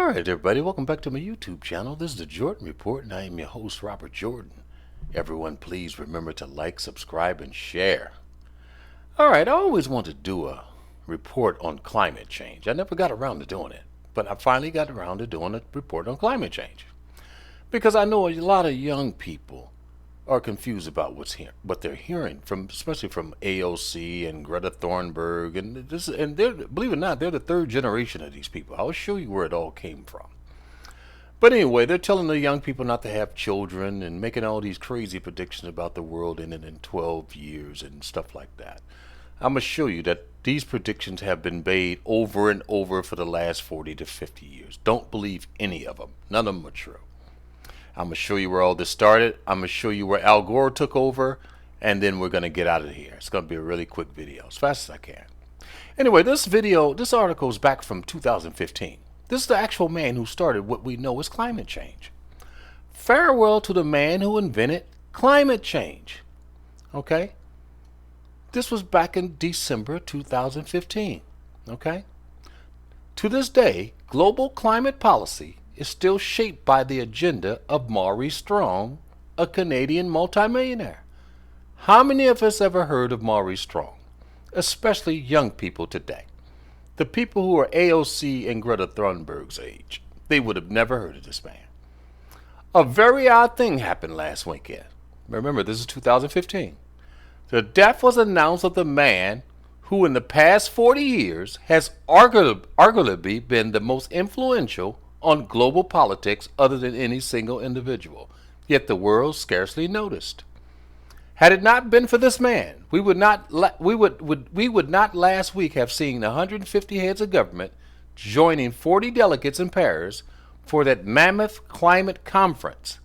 Alright everybody, welcome back to my YouTube channel. This is the Jordan Report and I am your host, Robert Jordan. Everyone please remember to like, subscribe, and share. Alright, I always wanted to do a report on climate change. I never got around to doing it, but I finally got around to doing a report on climate change. Because I know a lot of young people are confused about what they're hearing from, especially from AOC and Greta Thunberg, and they're, believe it or not, they're the third generation of these people. I'll show you where it all came from. But anyway, they're telling the young people not to have children and making all these crazy predictions about the world ending in 12 years and stuff like that. I'm going to show you that these predictions have been made over and over for the last 40 to 50 years. Don't believe any of them. None of them are true. I'm going to show you where all this started. I'm going to show you where Al Gore took over, and then we're going to get out of here. It's going to be a really quick video, as fast as I can. Anyway, this article is back from 2015. This is the actual man who started what we know as climate change. Farewell to the man who invented climate change. Okay? This was back in December 2015. Okay? To this day, global climate policy is still shaped by the agenda of Maurice Strong, a Canadian multimillionaire. How many of us ever heard of Maurice Strong? Especially young people today. The people who are AOC and Greta Thunberg's age. They would have never heard of this man. A very odd thing happened last weekend. Remember, this is 2015. The death was announced of the man who in the past 40 years has arguably been the most influential on global politics other than any single individual, yet the world scarcely noticed. Had it not been for this man, we would not last week have seen 150 heads of government joining 40 delegates in Paris for that mammoth climate conference,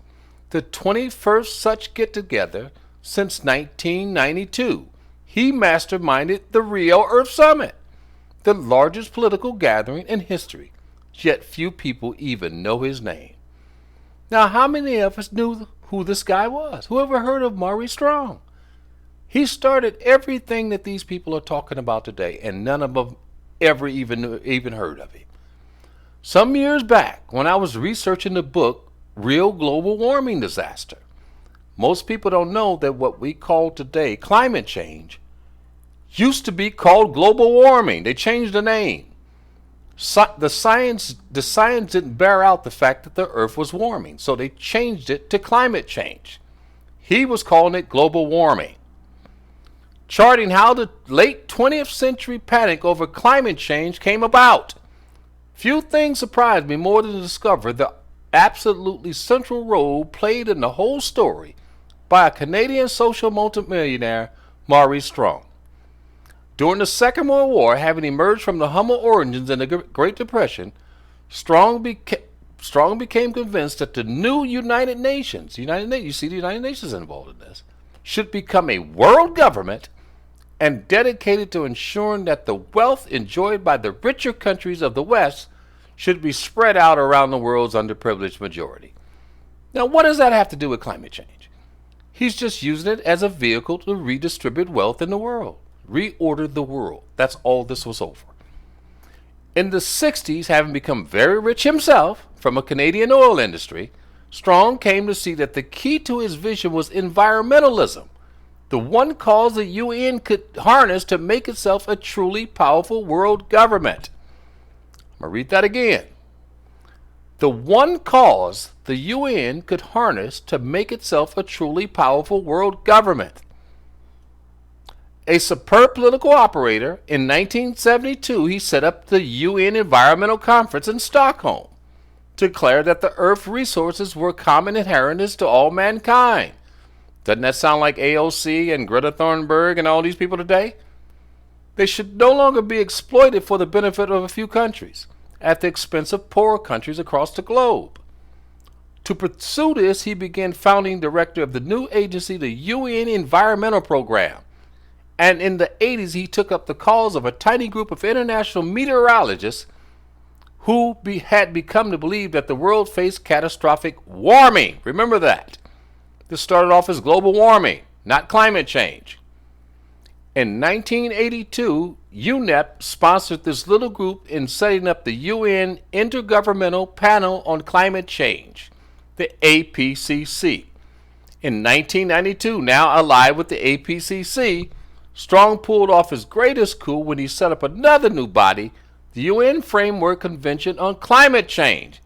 the 21st such get-together since 1992. He masterminded the Rio Earth Summit, the largest political gathering in history. Yet few people even know his name. Now, how many of us knew who this guy was? Who ever heard of Maurice Strong? He started everything that these people are talking about today, and none of them ever even heard of him. Some years back, when I was researching the book Real Global Warming Disaster, most people don't know that what we call today climate change used to be called global warming. They changed the name. The science didn't bear out the fact that the earth was warming, so they changed it to climate change. He was calling it global warming, charting how the late 20th century panic over climate change came about. Few things surprised me more than to discover the absolutely central role played in the whole story by a Canadian social multimillionaire, Maurice Strong. During the Second World War, having emerged from the humble origins in the Great Depression, Strong became convinced that the new United Nations, you see the United Nations involved in this, should become a world government and dedicated to ensuring that the wealth enjoyed by the richer countries of the West should be spread out around the world's underprivileged majority. Now, what does that have to do with climate change? He's just using it as a vehicle to redistribute wealth in the world. Reordered the world. That's all this was over. In the 60s, having become very rich himself from a Canadian oil industry, Strong came to see that the key to his vision was environmentalism, the one cause the UN could harness to make itself a truly powerful world government. I'm going to read that again. The one cause the UN could harness to make itself a truly powerful world government. A superb political operator, in 1972 he set up the UN Environmental Conference in Stockholm to declare that the Earth's resources were common inheritance to all mankind. Doesn't that sound like AOC and Greta Thunberg and all these people today? They should no longer be exploited for the benefit of a few countries at the expense of poorer countries across the globe. To pursue this, he began founding director of the new agency, the UN Environmental Program. And in the 80s, he took up the cause of a tiny group of international meteorologists who had become to believe that the world faced catastrophic warming. Remember that. This started off as global warming, not climate change. In 1982, UNEP sponsored this little group in setting up the UN Intergovernmental Panel on Climate Change, the APCC. In 1992, now allied with the APCC, Strong pulled off his greatest coup when he set up another new body, the UN Framework Convention on Climate Change,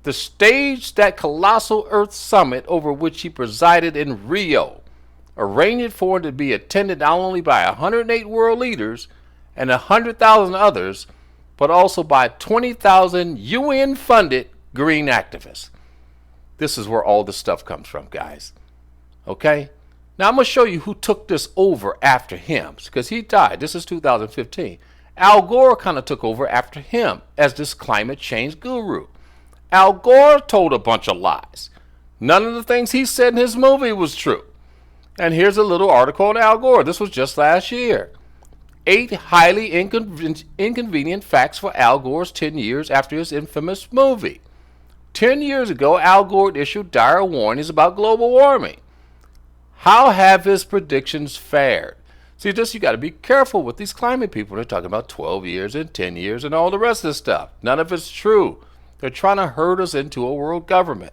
to stage that colossal Earth summit over which he presided in Rio, arranged for it to be attended not only by 108 world leaders and 100,000 others, but also by 20,000 UN-funded green activists. This is where all this stuff comes from, guys. Okay? Now I'm going to show you who took this over after him, because he died. This is 2015. Al Gore kind of took over after him as this climate change guru. Al Gore told a bunch of lies. None of the things he said in his movie was true. And here's a little article on Al Gore. This was just last year. 8 highly inconvenient facts for Al Gore's 10 years after his infamous movie. 10 years ago, Al Gore issued dire warnings about global warming. How have his predictions fared? See, just you got to be careful with these climate people. They're talking about 12 years and 10 years and all the rest of this stuff. None of it's true. They're trying to herd us into a world government.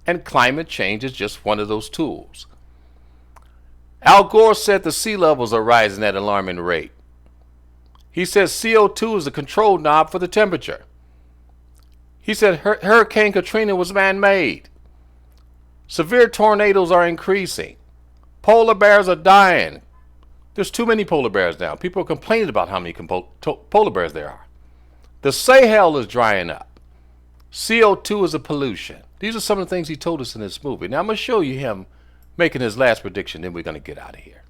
And climate change is just one of those tools. Al Gore said the sea levels are rising at an alarming rate. He says CO2 is a control knob for the temperature. He said Hurricane Katrina was man-made. Severe tornadoes are increasing. Polar bears are dying. There's too many polar bears now. People are complaining about how many polar bears there are. The Sahel is drying up. CO2 is a pollution. These are some of the things he told us in this movie. Now I'm going to show you him making his last prediction, then we're going to get out of here.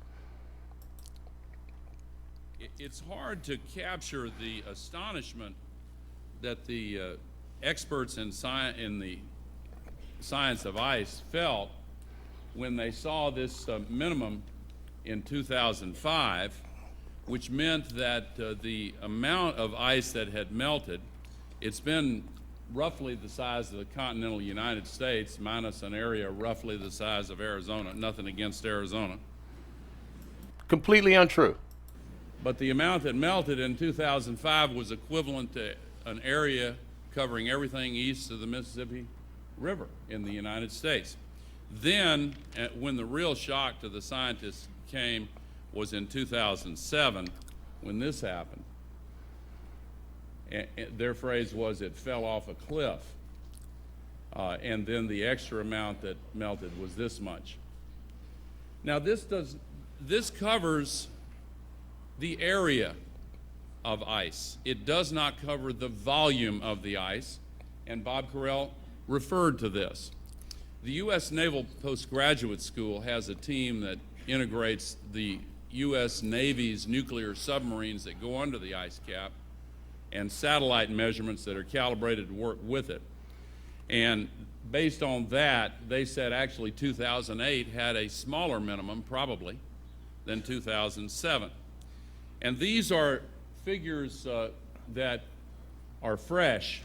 It's hard to capture the astonishment that the experts in the science of ice felt when they saw this minimum in 2005, which meant that the amount of ice that had melted, it's been roughly the size of the continental United States, minus an area roughly the size of Arizona. Nothing against Arizona. Completely untrue. But the amount that melted in 2005 was equivalent to an area covering everything east of the Mississippi River in the United States. Then, when the real shock to the scientists came was in 2007, when this happened. Their phrase was, it fell off a cliff. And then the extra amount that melted was this much. Now this covers the area of ice. It does not cover the volume of the ice, and Bob Carell referred to this. The U.S. Naval Postgraduate School has a team that integrates the U.S. Navy's nuclear submarines that go under the ice cap and satellite measurements that are calibrated to work with it. And based on that, they said actually 2008 had a smaller minimum, probably, than 2007. And these are figures that are fresh.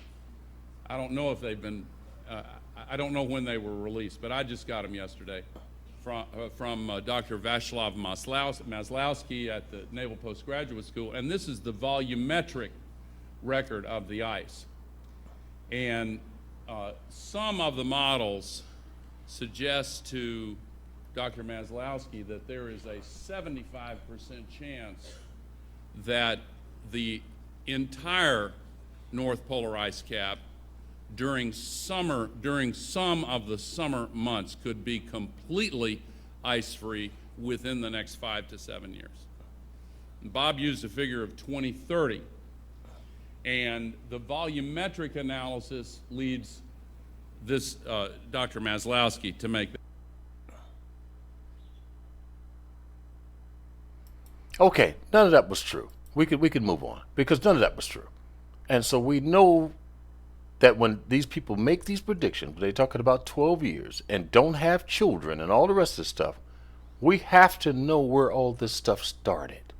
I don't know if they've been, I don't know when they were released, but I just got them yesterday from Dr. Václav Maslowski at the Naval Postgraduate School. And this is the volumetric record of the ice. And some of the models suggest to Dr. Maslowski that there is a 75% chance that the entire North Polar ice cap during some of the summer months could be completely ice-free within the next 5 to 7 years. And Bob used a figure of 2030. And the volumetric analysis leads this Dr. Maslowski to make that. Okay, none of that was true. We could move on because none of that was true. And so we know that when these people make these predictions, they're talking about 12 years and don't have children and all the rest of this stuff, we have to know where all this stuff started.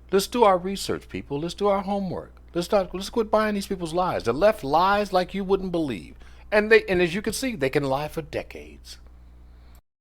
Let's do our research, people. Let's do our homework. Let's quit buying these people's lies. The left lies like you wouldn't believe. And as you can see, they can lie for decades.